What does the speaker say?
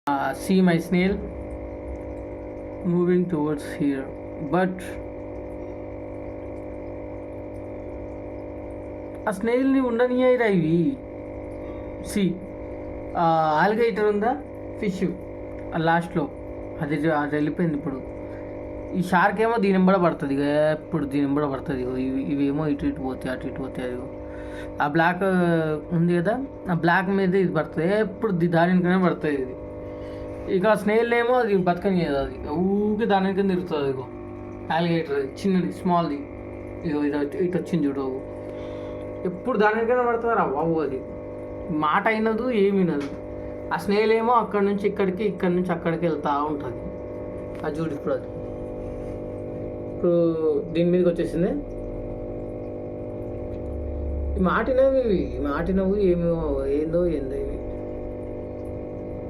See my snail moving towards here, but ఆ స్నేహిల్ని ఉండనియ్యరా ఇవి. C ఆల్గైటర్ ఉందా, ఫిష్ లాస్ట్లో అది అది వెళ్ళిపోయింది. ఇప్పుడు ఈ షార్క్ ఏమో దీని వెంబడ పడుతుంది, ఎప్పుడు దీని వెంబడ పడుతుంది. ఇవేమో ఇటు ఇటు పోతాయి, అటు ఇటు పోతాయి. అది ఆ బ్లాక్ ఉంది కదా, ఆ బ్లాక్ మీద ఇది పడుతుంది, ఎప్పుడు దానికనే పడుతుంది ఇది. ఇక స్నేల్ ఏమో అది బతకని కదా, అది ఊరికి దాని కింద తిరుగుతుంది. ఇగో ఆల్గేటర్ చిన్నది, స్మాల్ది, ఇగో ఇది ఇటు వచ్చింది చూడు, ఎప్పుడు దాని కింద పడుతుంది రా బాబు. అది మాట అయినదు, ఏమి వినదు. ఆ స్నేల్ ఏమో అక్కడి నుంచి ఇక్కడికి, ఇక్కడి నుంచి అక్కడికి వెళ్తూ ఉంటుంది. అది చూడు ఇప్పుడు, అది ఇప్పుడు దీని మీదకి వచ్చేసింది. ఈ మాటినవి ఏమో ఏందో ఏందో